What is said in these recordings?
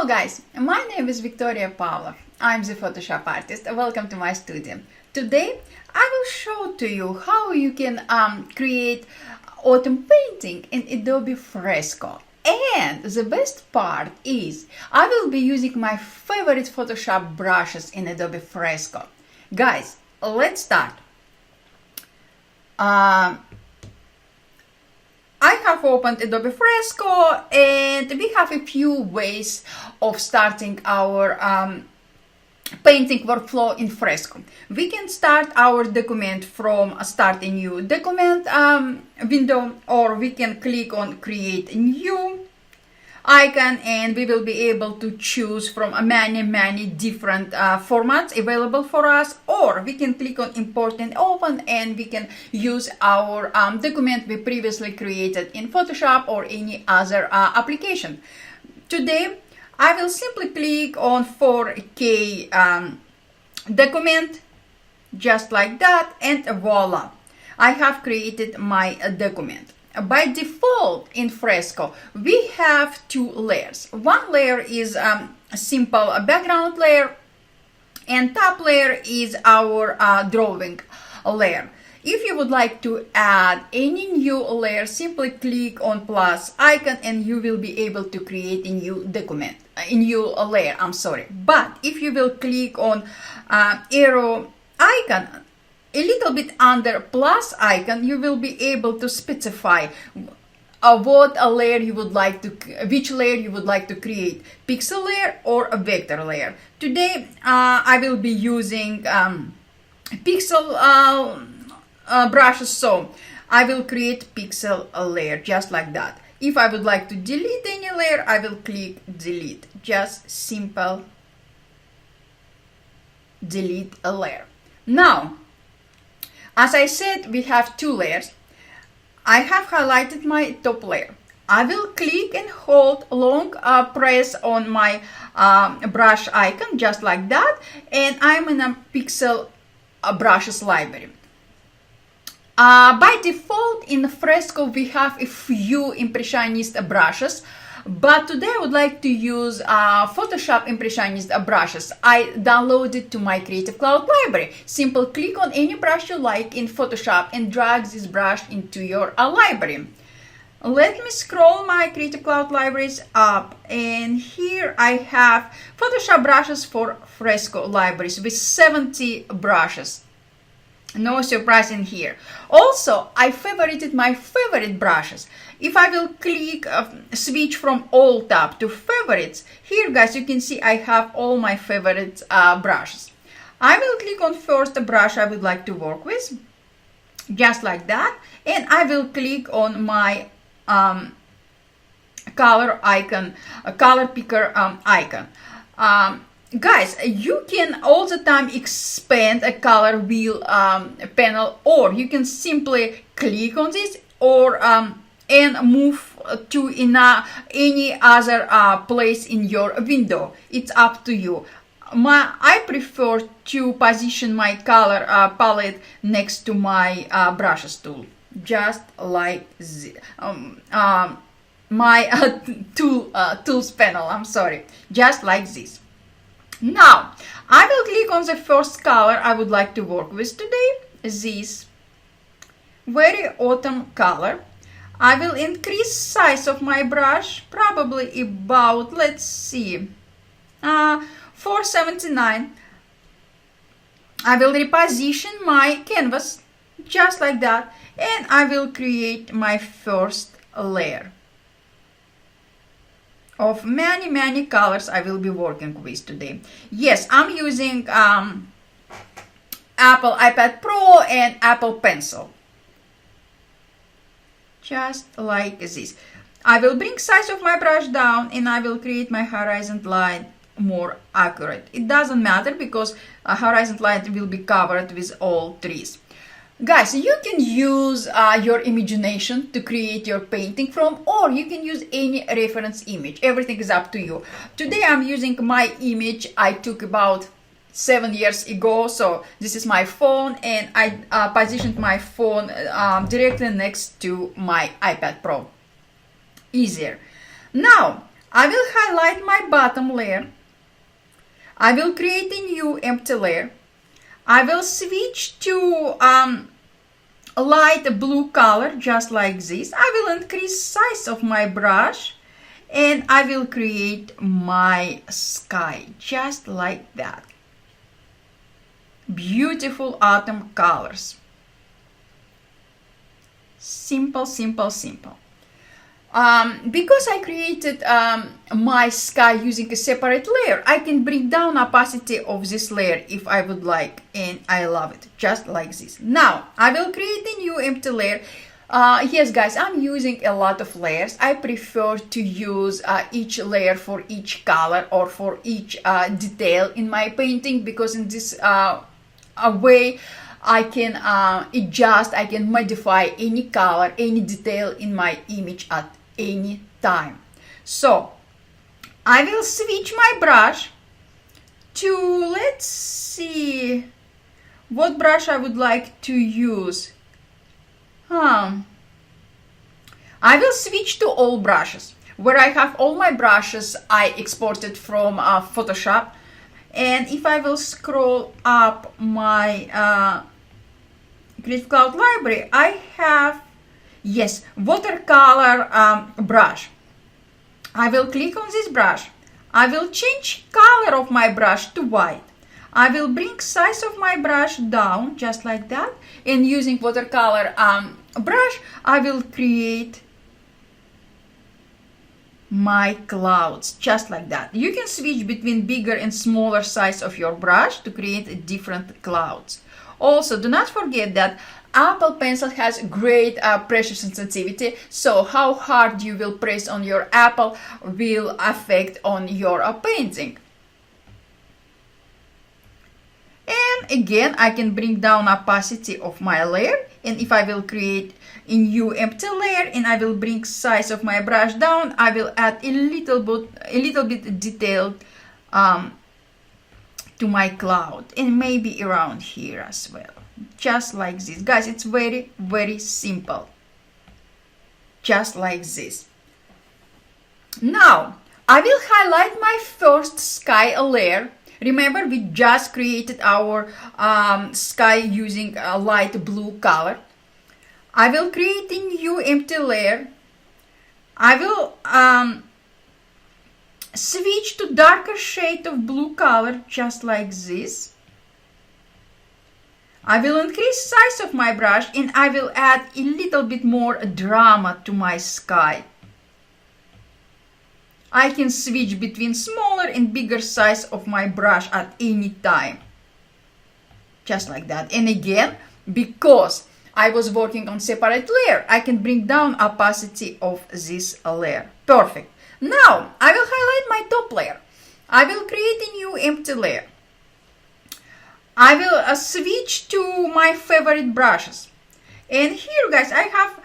Hello guys, my name is Victoria Pavlov. I'm the Photoshop artist. Welcome to my studio. Today I will show to you how you can create autumn painting in Adobe Fresco. And the best part is I will be using my favorite Photoshop brushes in Adobe Fresco. Guys, let's start. I have opened Adobe Fresco and we have a few ways of starting our painting workflow in Fresco. We can start our document from start a new document window, or we can click on create a new icon and we will be able to choose from many different formats available for us, or we can click on import and open and we can use our document we previously created in Photoshop or any other application. Today I will simply click on 4K document just like that, and voila, I have created my document. By default in Fresco we have two layers. One layer is a simple background layer and top layer is our drawing layer. If you would like to add any new layer, simply click on plus icon and you will be able to create a new document, a new layer, But if you will click on arrow icon a little bit under plus icon, you will be able to specify what a layer you would like to, which layer you would like to create, pixel layer or a vector layer. Today I will be using pixel brushes, so I will create pixel layer just like that. If I would like to delete any layer, I will click delete, just simple delete a layer. Now, as I said, we have two layers. I have highlighted my top layer. I will click and hold long press on my brush icon just like that, and I'm in a pixel brushes library. By default in Fresco we have a few Impressionist brushes, but today I would like to use Photoshop Impressionist brushes. I downloaded to my Creative Cloud library. Simply click on any brush you like in Photoshop and drag this brush into your library. Let me scroll my Creative Cloud libraries up, and here I have Photoshop brushes for Fresco libraries with 70 brushes. No surprise in here. Also, I favorited my favorite brushes. If I will click switch from all tab to favorites, here guys you can see I have all my favorite brushes. I will click on first brush I would like to work with, just like that, and I will click on my color icon, color picker icon. Guys, you can all the time expand a color wheel panel, or you can simply click on this or and move to any other place in your window. It's up to you. I prefer to position my color palette next to my brushes tool, just like this. My tools panel, just like this. Now, I will click on the first color I would like to work with today, this very autumn color. I will increase size of my brush, probably about, let's see, 479. I will reposition my canvas, just like that, and I will create my first layer of many colors I will be working with today. Yes, I'm using Apple iPad Pro and Apple Pencil. Just like this. I will bring size of my brush down and I will create my horizon line more accurate. It doesn't matter because a horizon line will be covered with all trees. Guys, you can use your imagination to create your painting from, or you can use any reference image. Everything is up to you. Today I'm using my image I took about 7 years ago. So this is my phone, and I positioned my phone directly next to my iPad Pro. Easier. Now I will highlight my bottom layer. I will create a new empty layer. I will switch to a light blue color, just like this. I will increase size of my brush and I will create my sky, just like that. Beautiful autumn colors. Simple, simple, simple. Because I created my sky using a separate layer, I can bring down opacity of this layer if I would like, and I love it, just like this. Now, I will create a new empty layer. Yes, guys, I'm using a lot of layers. I prefer to use each layer for each color or for each detail in my painting, because in this way, I can adjust, I can modify any color, any detail in my image at any time. So I will switch my brush to, let's see, what brush I would like to use. I will switch to all brushes. Where I have all my brushes, I exported from Photoshop. And if I will scroll up my Creative Cloud library, I have, yes, watercolor brush. I will click on this brush. I will change color of my brush to white. I will bring size of my brush down, just like that. And using watercolor brush, I will create my clouds, just like that. You can switch between bigger and smaller size of your brush to create different clouds. Also, do not forget that Apple Pencil has great pressure sensitivity, so how hard you will press on your Apple will affect on your painting. And again, I can bring down opacity of my layer, and if I will create a new empty layer and I will bring size of my brush down, I will add a little bit detailed to my cloud, and maybe around here as well, just like this. Guys, it's very, very simple, just like this. Now I will highlight my first sky layer. Remember, we just created our sky using a light blue color. I will create a new empty layer. I will switch to darker shade of blue color, just like this. I will increase size of my brush and I will add a little bit more drama to my sky. I can switch between smaller and bigger size of my brush at any time, just like that. And again, because I was working on separate layer, I can bring down opacity of this layer. Perfect. Now I will highlight my top layer. I will create a new empty layer. I will switch to my favorite brushes. And here, guys, I have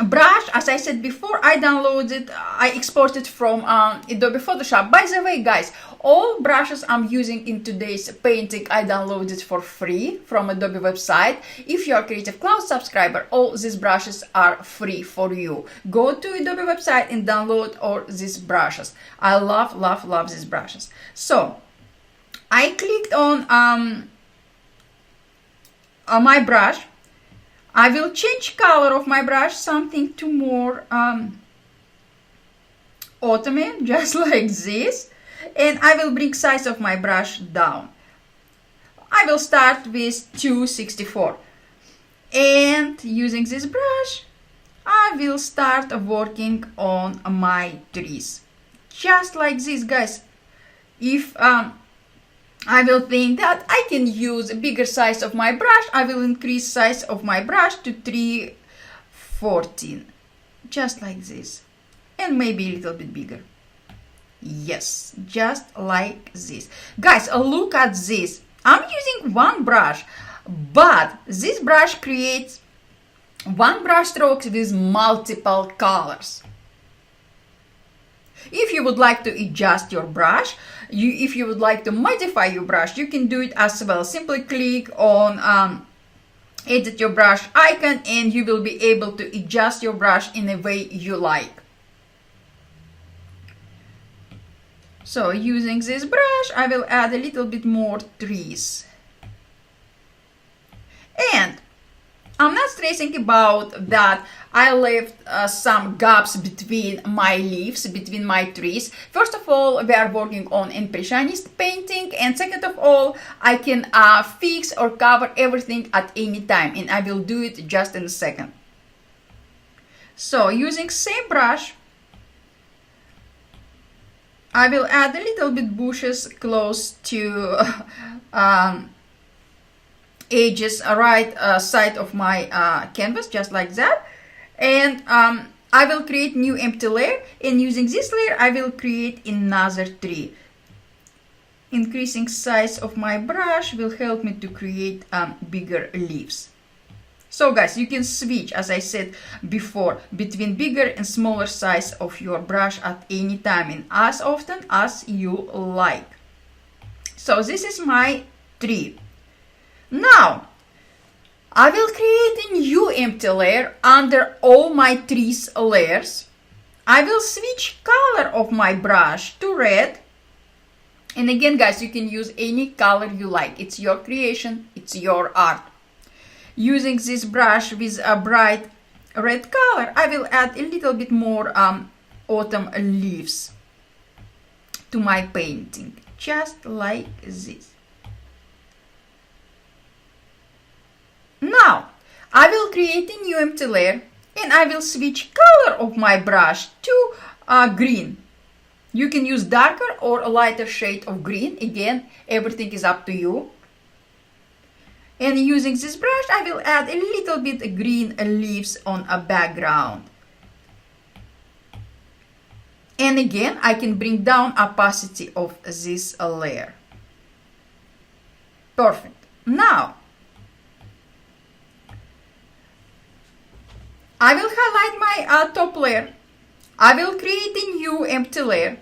brush, as I said before, I exported from Adobe Photoshop. By the way, guys, all brushes I'm using in today's painting I downloaded for free from Adobe website. If you are Creative Cloud subscriber, all these brushes are free for you. Go to Adobe website and download all these brushes. I love, love, love these brushes. So I clicked on my brush. I will change color of my brush, something to more autumn, just like this. And I will bring size of my brush down. I will start with 264. And using this brush, I will start working on my trees. Just like this, guys. If I will think that I can use a bigger size of my brush, I will increase size of my brush to 314, just like this, and maybe a little bit bigger. Yes, just like this. Guys, look at this. I'm using one brush, but this brush creates one brush strokes with multiple colors. If you would like to adjust your brush, if you would like to modify your brush, you can do it as well. Simply click on edit your brush icon and you will be able to adjust your brush in a way you like. So using this brush, I will add a little bit more trees. And I'm not stressing about that I left some gaps between my leaves, between my trees. First of all, we are working on Impressionist painting, and second of all, I can fix or cover everything at any time, and I will do it just in a second. So using same brush, I will add a little bit bushes close to edges, right side of my canvas, just like that. And I will create new empty layer, and using this layer I will create another tree. Increasing size of my brush will help me to create bigger leaves. So guys, you can switch, as I said before, between bigger and smaller size of your brush at any time and as often as you like. So this is my tree. Now, I will create a new empty layer under all my trees layers. I will switch color of my brush to red. And again, guys, you can use any color you like. It's your creation, it's your art. Using this brush with a bright red color, I will add a little bit more autumn leaves to my painting, just like this. Now, I will create a new empty layer, and I will switch color of my brush to green. You can use darker or a lighter shade of green. Again, everything is up to you. And using this brush, I will add a little bit green leaves on a background. And again, I can bring down opacity of this layer. Perfect. Now, I will highlight my top layer. I will create a new empty layer.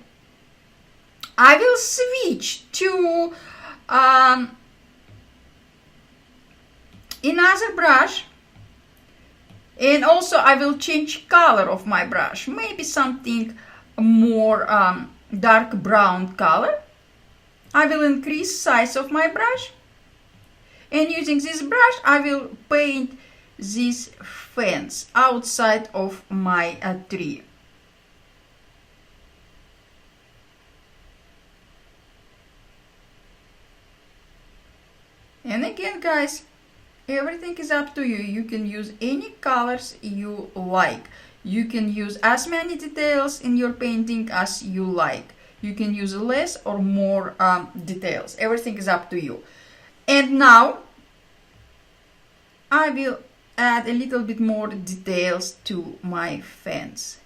I will switch to another brush, and also I will change color of my brush, maybe something more dark brown color. I will increase size of my brush, and using this brush I will paint this fence outside of my tree. And again, guys, everything is up to you. You can use any colors you like. You can use as many details in your painting as you like. You can use less or more details. Everything is up to you. And now I will add a little bit more details to my fence.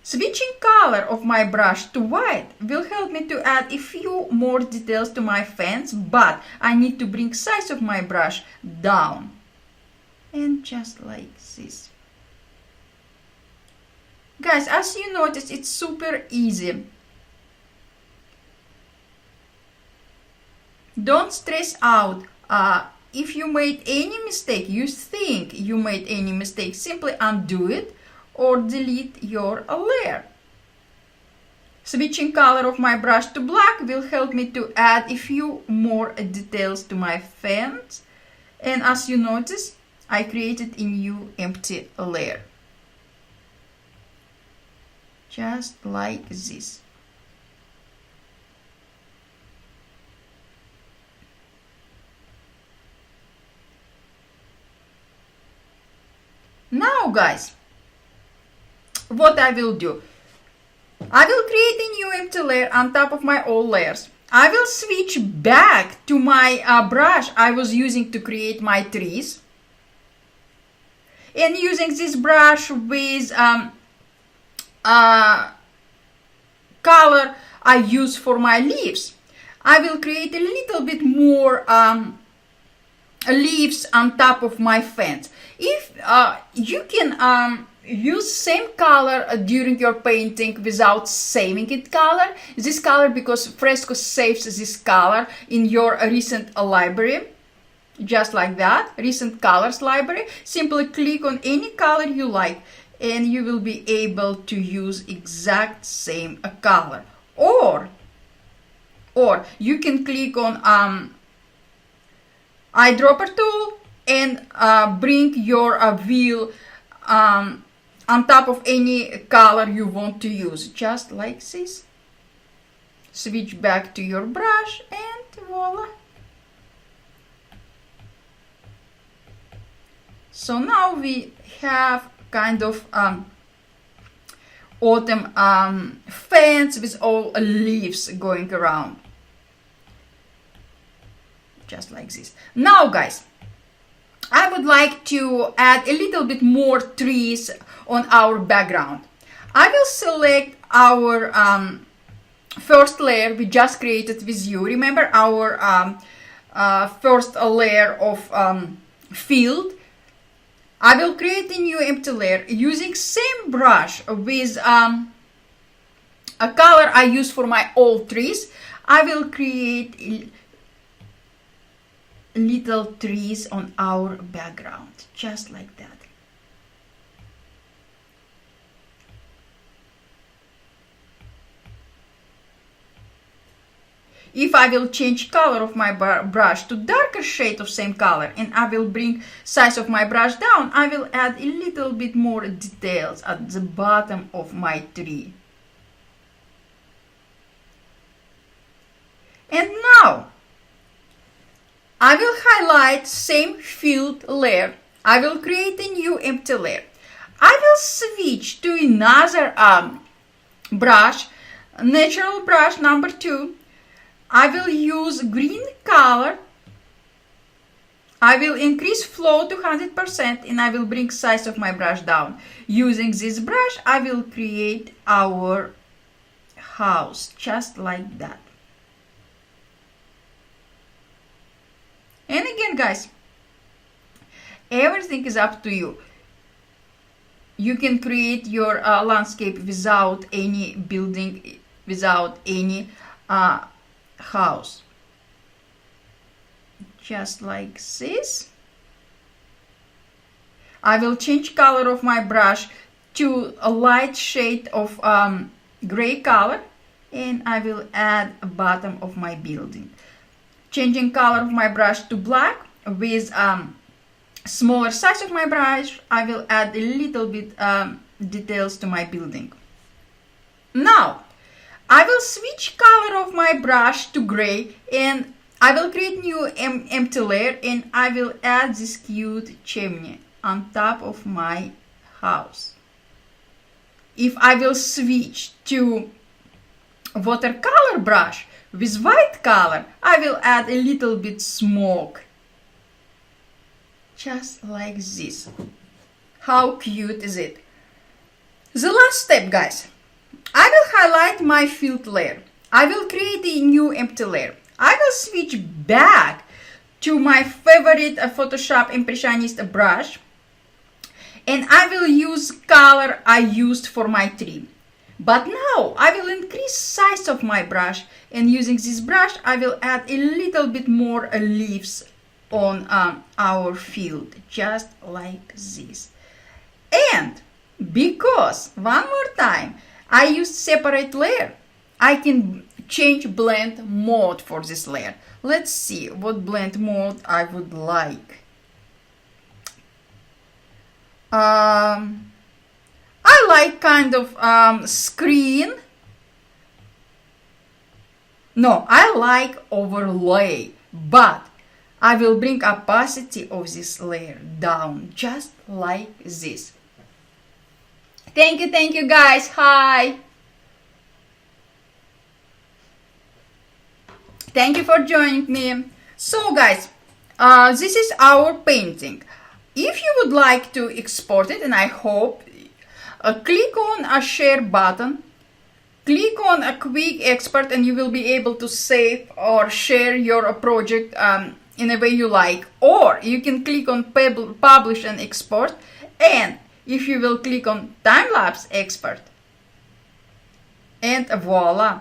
Switching color of my brush to white will help me to add a few more details to my fence, but I need to bring size of my brush down. And just like this. Guys, as you notice, it's super easy. Don't stress out. If you made any mistake, you think you made any mistake, simply undo it or delete your layer. Switching color of my brush to black will help me to add a few more details to my fence. And as you notice, I created a new empty layer. Just like this. Now, guys, what I will do, I will create a new empty layer on top of my old layers. I will switch back to my brush I was using to create my trees. And using this brush with color I use for my leaves, I will create a little bit more leaves on top of my fence. If you can use same color during your painting without saving it color, this color, because Fresco saves this color in your recent library, just like that, recent colors library. Simply click on any color you like and you will be able to use exact same color. or you can click on eyedropper tool and bring your wheel on top of any color you want to use, just like this. Switch back to your brush and voila. So now we have kind of autumn fence with all leaves going around, just like this. Now guys, I would like to add a little bit more trees on our background. I will select our first layer we just created with you. Remember our first layer of field. I will create a new empty layer using same brush with a color I use for my old trees. I will create little trees on our background, just like that. If I will change color of my brush to darker shade of same color, and I will bring size of my brush down, I will add a little bit more details at the bottom of my tree. And now I will highlight same field layer. I will create a new empty layer. I will switch to another brush, natural brush number 2. I will use green color. I will increase flow to 100% and I will bring size of my brush down. Using this brush, I will create our house, just like that. And again, guys, everything is up to you. You can create your landscape without any building, without any house, just like this. I will change color of my brush to a light shade of gray color, and I will add a bottom of my building. Changing color of my brush to black with smaller size of my brush, I will add a little bit details to my building. Now I will switch color of my brush to gray and I will create new empty layer, and I will add this cute chimney on top of my house. If I will switch to watercolor brush with white color, I will add a little bit smoke, just like this. How cute is it? The last step, guys. I will highlight my field layer. I will create a new empty layer. I will switch back to my favorite Photoshop Impressionist brush, and I will use color I used for my tree. But now I will increase size of my brush, and using this brush I will add a little bit more leaves on our field, just like this. And because, one more time, I used separate layer, I can change blend mode for this layer. Let's see what blend mode I would like. I like kind of screen. No, I like overlay, but I will bring opacity of this layer down, just like this. Thank you guys. Hi. Thank you for joining me. So guys, this is our painting. If you would like to export it, and I hope, click on a share button, click on a quick export, and you will be able to save or share your project in a way you like. Or you can click on publish and export, and if you will click on time-lapse export, and voila,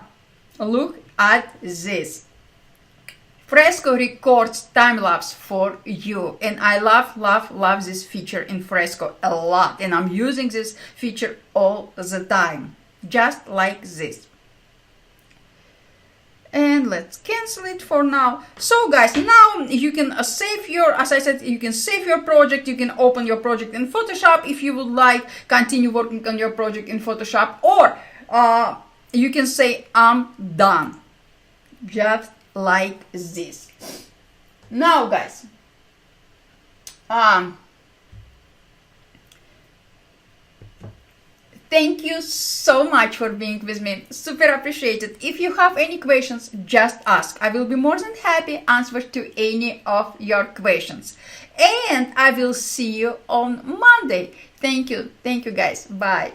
look at this. Fresco records time-lapse for you, and I love this feature in Fresco a lot, and I'm using this feature all the time, just like this. And let's cancel it for now. So guys, now you can save your, as I said, you can save your project. You can open your project in Photoshop if you would like continue working on your project in Photoshop, or you can say I'm done, just like this. Now guys, thank you so much for being with me. Super appreciated. If you have any questions, just ask. I will be more than happy answer to any of your questions. And I will see you on Monday. Thank you. Thank you guys. Bye.